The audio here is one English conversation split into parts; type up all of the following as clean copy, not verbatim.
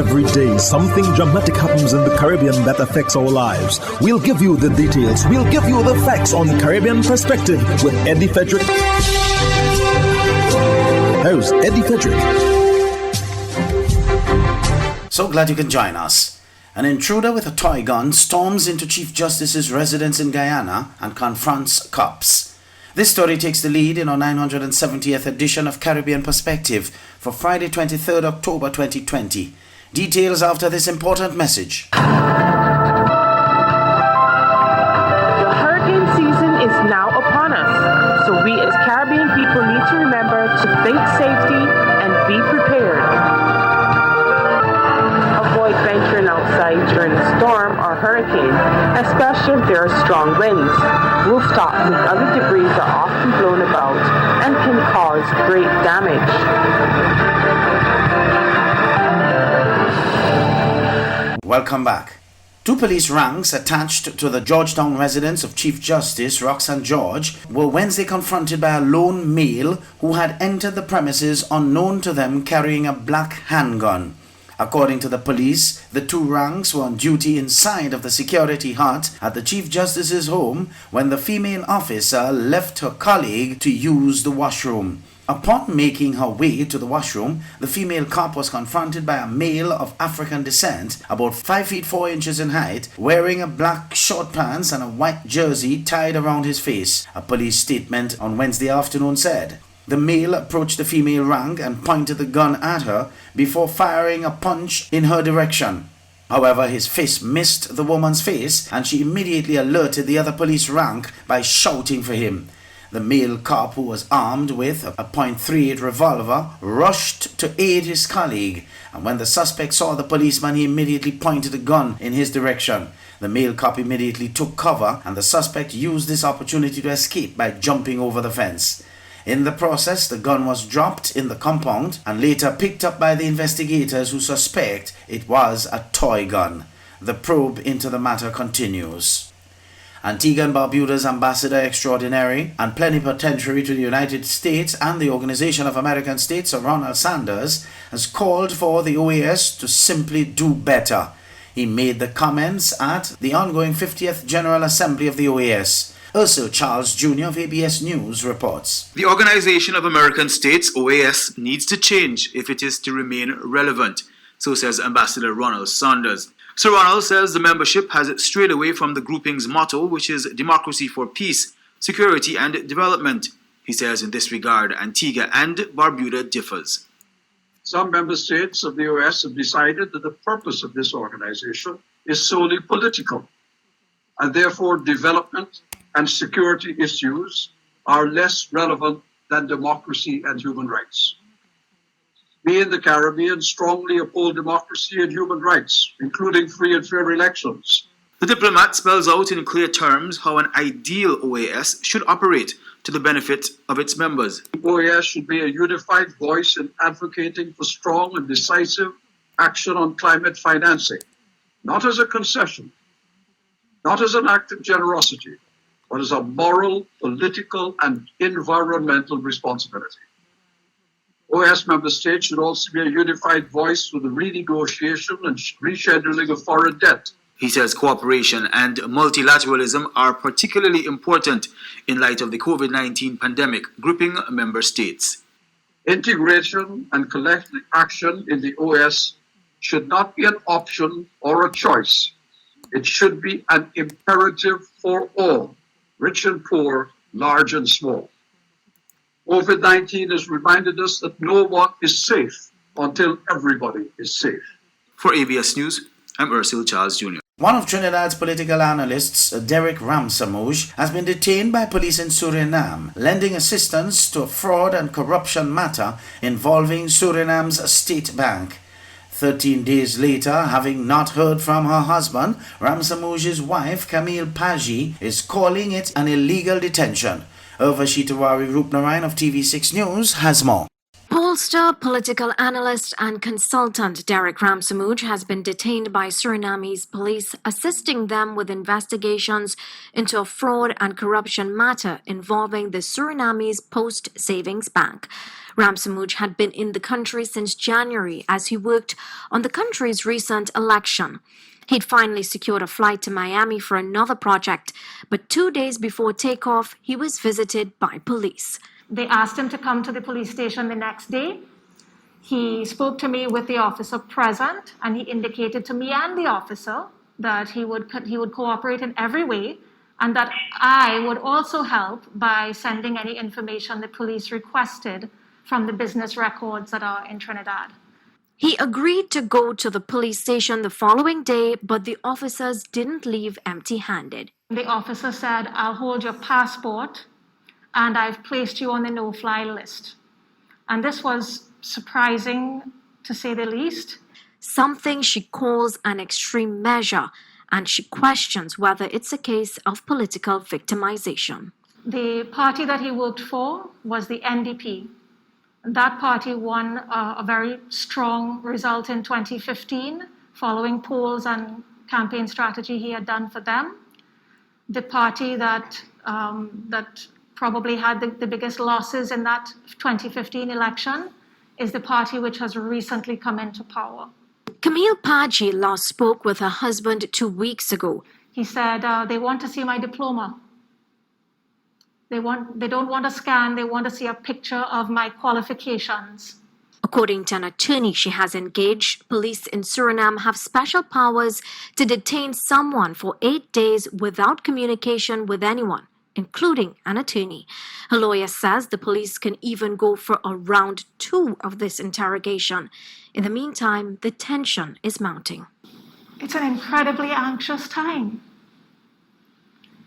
Every day, something dramatic happens in the Caribbean that affects our lives. We'll give you the details. We'll give you the facts on Caribbean Perspective with Eddie Frederick. Here's Eddie Frederick. So glad you can join us. An intruder with a toy gun storms into Chief Justice's residence in Guyana and confronts cops. This story takes the lead in our 970th edition of Caribbean Perspective for Friday, 23rd October 2020. Details after this important message. The hurricane season is now upon us, so we as Caribbean people need to remember to think safety and be prepared. Avoid venturing outside during a storm or hurricane, especially if there are strong winds. Rooftops and other debris are often blown about and can cause great damage. Welcome back. Two police ranks attached to the Georgetown residence of Chief Justice Roxanne George were Wednesday confronted by a lone male who had entered the premises unknown to them carrying a black handgun. According to the police, the two ranks were on duty inside of the security hut at the Chief Justice's home when the female officer left her colleague to use the washroom. Upon making her way to the washroom, the female cop was confronted by a male of African descent, about 5 feet 4 inches in height, wearing a black short pants and a white jersey tied around his face, a police statement on Wednesday afternoon said. The male approached the female rank and pointed the gun at her before firing a punch in her direction. However, his fist missed the woman's face and she immediately alerted the other police rank by shouting for him. The male cop, who was armed with a .38 revolver, rushed to aid his colleague, and when the suspect saw the policeman, he immediately pointed the gun in his direction. The male cop immediately took cover, and the suspect used this opportunity to escape by jumping over the fence. In the process, the gun was dropped in the compound and later picked up by the investigators who suspect it was a toy gun. The probe into the matter continues. Antigua and Barbuda's Ambassador Extraordinary and Plenipotentiary to the United States and the Organization of American States, Ronald Sanders, has called for the OAS to simply do better. He made the comments at the ongoing 50th General Assembly of the OAS. Ursel Charles Jr. of ABS News reports. The Organization of American States, OAS, needs to change if it is to remain relevant, so says Ambassador Ronald Sanders. Sir Ronald says the membership has strayed away from the grouping's motto, which is democracy for peace, security and development. He says in this regard, Antigua and Barbuda differs. Some member states of the OAS have decided that the purpose of this organization is solely political, and therefore development and security issues are less relevant than democracy and human rights. We in the Caribbean strongly uphold democracy and human rights, including free and fair elections. The diplomat spells out in clear terms how an ideal OAS should operate to the benefit of its members. The OAS should be a unified voice in advocating for strong and decisive action on climate financing, not as a concession, not as an act of generosity, but as a moral, political, and environmental responsibility. OAS member states should also be a unified voice for the renegotiation and rescheduling of foreign debt. He says cooperation and multilateralism are particularly important in light of the COVID-19 pandemic gripping member states. Integration and collective action in the OAS should not be an option or a choice. It should be an imperative for all, rich and poor, large and small. COVID-19 has reminded us that no one is safe until everybody is safe. For ABS News, I'm Ursel Charles Jr. One of Trinidad's political analysts, Derek Ramsamouche, has been detained by police in Suriname, lending assistance to a fraud and corruption matter involving Suriname's state bank. 13 days later, having not heard from her husband, Ramsamouche's wife, Camille Paji, is calling it an illegal detention. Ovashitawari Rupnarayan of TV6 News has more. Pollster, political analyst and consultant Derek Ramsamouche has been detained by Suriname's police, assisting them with investigations into a fraud and corruption matter involving the Suriname's Post Savings Bank. Ramsamouj had been in the country since January as he worked on the country's recent election. He'd finally secured a flight to Miami for another project, but 2 days before takeoff, he was visited by police. They asked him to come to the police station the next day. He spoke to me with the officer present, and he indicated to me and the officer that he would cooperate in every way, and that I would also help by sending any information the police requested from the business records that are in Trinidad. He agreed to go to the police station the following day, but the officers didn't leave empty-handed. The officer said, "I'll hold your passport, and I've placed you on the no-fly list." And this was surprising, to say the least. Something she calls an extreme measure, and she questions whether it's a case of political victimization. The party that he worked for was the NDP. That party won a very strong result in 2015, following polls and campaign strategy he had done for them. The party that probably had the biggest losses in that 2015 election is the party which has recently come into power. Camille Paji last spoke with her husband 2 weeks ago. He said they want to see my diploma. They don't want a scan, they want to see a picture of my qualifications. According to an attorney she has engaged, police in Suriname have special powers to detain someone for 8 days without communication with anyone, including an attorney. Her lawyer says the police can even go for a round 2 of this interrogation. In the meantime, the tension is mounting. It's an incredibly anxious time.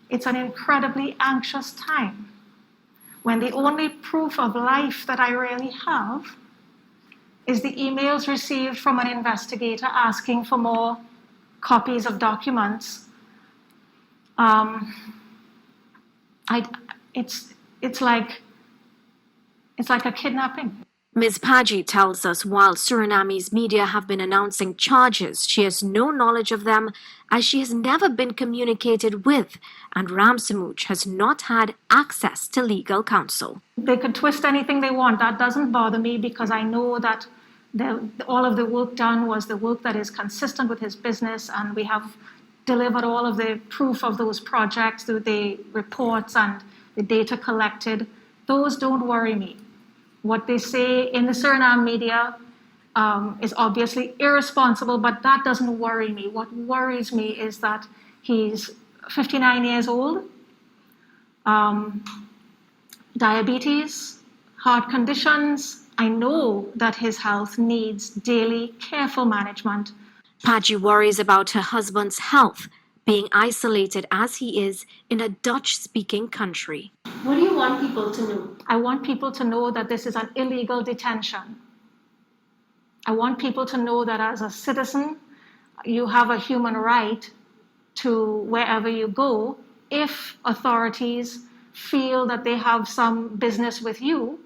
It's an incredibly anxious time when the only proof of life that I really have is the emails received from an investigator asking for more copies of documents. It's like a kidnapping. Ms. Paji tells us while Suriname's media have been announcing charges, she has no knowledge of them as she has never been communicated with, and Ramsamouj has not had access to legal counsel. They could twist anything they want. That doesn't bother me because I know that all of the work done was the work that is consistent with his business, and we have delivered all of the proof of those projects, the reports and the data collected. Those don't worry me. What they say in the Suriname media is obviously irresponsible, but that doesn't worry me. What worries me is that he's 59 years old, diabetes, heart conditions. I know that his health needs daily careful management. Paji worries about her husband's health, being isolated as he is in a Dutch-speaking country. What do you want people to know? I want people to know that this is an illegal detention. I want people to know that as a citizen, you have a human right to wherever you go. If authorities feel that they have some business with you,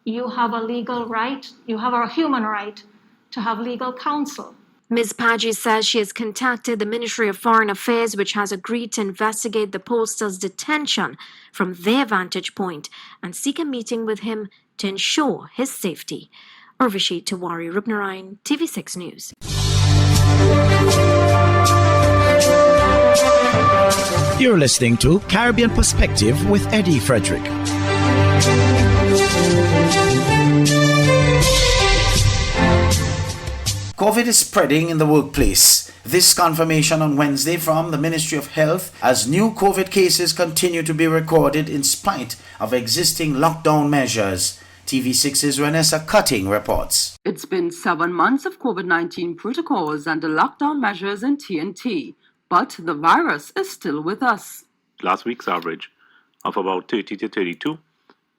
you have a legal right, you have a human right to have legal counsel. Ms. Paji says she has contacted the Ministry of Foreign Affairs, which has agreed to investigate the pollster's detention from their vantage point and seek a meeting with him to ensure his safety. Urvashi Tiwari Rupnarayan, TV6 News. You're listening to Caribbean Perspective with Eddie Frederick. COVID is spreading in the workplace. This confirmation on Wednesday from the Ministry of Health as new COVID cases continue to be recorded in spite of existing lockdown measures. TV6's Renessa Cutting reports. It's been 7 months of COVID-19 protocols and the lockdown measures in TNT, but the virus is still with us. Last week's average of about 30 to 32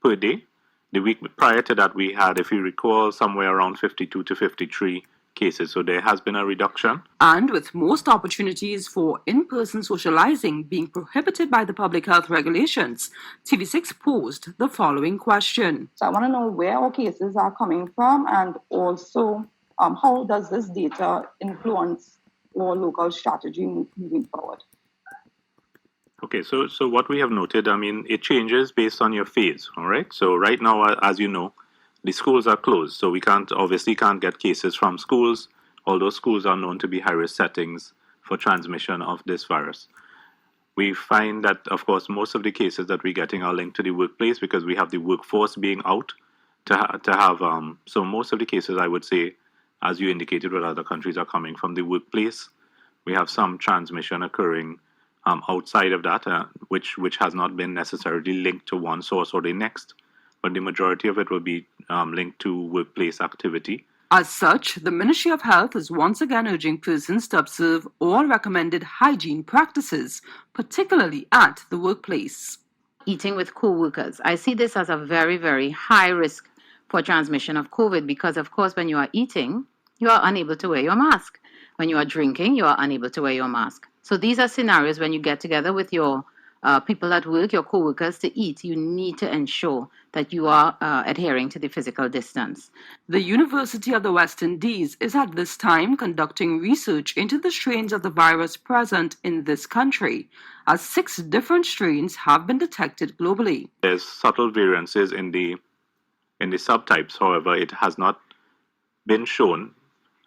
per day. The week prior to that, we had, if you recall, somewhere around 52 to 53 cases. So there has been a reduction. And with most opportunities for in-person socializing being prohibited by the public health regulations, TV6 posed the following question. So I want to know where our cases are coming from, and also how does this data influence our local strategy moving forward? Okay, so what we have noted, it changes based on your phase, all right? So right now, as you know, the schools are closed, so we can't get cases from schools, although schools are known to be high-risk settings for transmission of this virus. We find that, of course, most of the cases that we're getting are linked to the workplace because we have the workforce being out so most of the cases, I would say, as you indicated, what other countries are coming from the workplace. We have some transmission occurring outside of that, which has not been necessarily linked to one source or the next, but the majority of it will be linked to workplace activity. As such, the Ministry of Health is once again urging persons to observe all recommended hygiene practices, particularly at the workplace. Eating with co-workers. I see this as a very, very high risk for transmission of COVID because, of course, when you are eating, you are unable to wear your mask. When you are drinking, you are unable to wear your mask. So these are scenarios when you get together with your people at work, your co-workers, to eat. You need to ensure that you are adhering to the physical distance. The University of the West Indies is at this time conducting research into the strains of the virus present in this country, as 6 different strains have been detected globally. There's subtle variances in the subtypes. However, it has not been shown,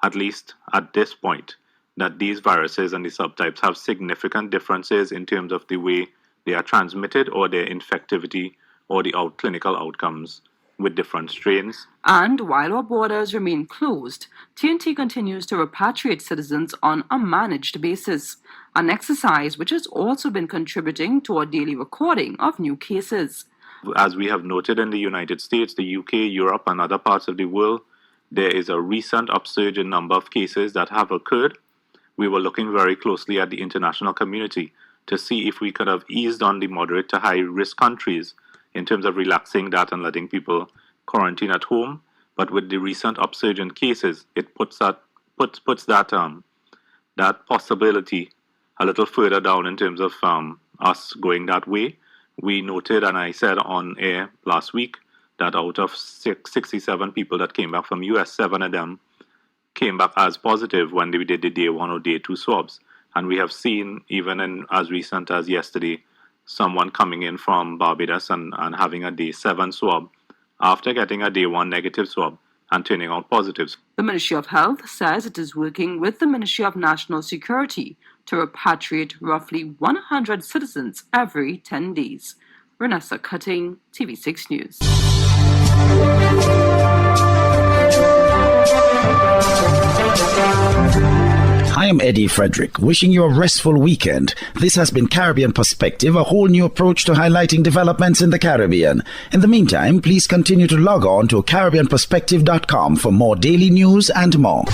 at least at this point, that these viruses and the subtypes have significant differences in terms of the way they are transmitted or their infectivity or the clinical outcomes with different strains. And while our borders remain closed, TNT continues to repatriate citizens on a managed basis, an exercise which has also been contributing to our daily recording of new cases. As we have noted in the United States, the UK, Europe, and other parts of the world, there is a recent upsurge in number of cases that have occurred. We were looking very closely at the international community to see if we could have eased on the moderate to high risk countries in terms of relaxing that and letting people quarantine at home. But with the recent upsurge in cases, it puts that possibility a little further down in terms of us going that way. We noted, and I said on air last week, that out of 67 people that came back from US, 7 of them came back as positive when they did the day 1 or day 2 swabs. And we have seen, even in as recent as yesterday, someone coming in from Barbados and having a day 7 swab after getting a day 1 negative swab and turning out positives. The Ministry of Health says it is working with the Ministry of National Security to repatriate roughly 100 citizens every 10 days. Renessa Cutting, TV6 News. Hi, I'm Eddie Frederick, wishing you a restful weekend. This has been Caribbean Perspective, a whole new approach to highlighting developments in the Caribbean. In the meantime, please continue to log on to CaribbeanPerspective.com for more daily news and more.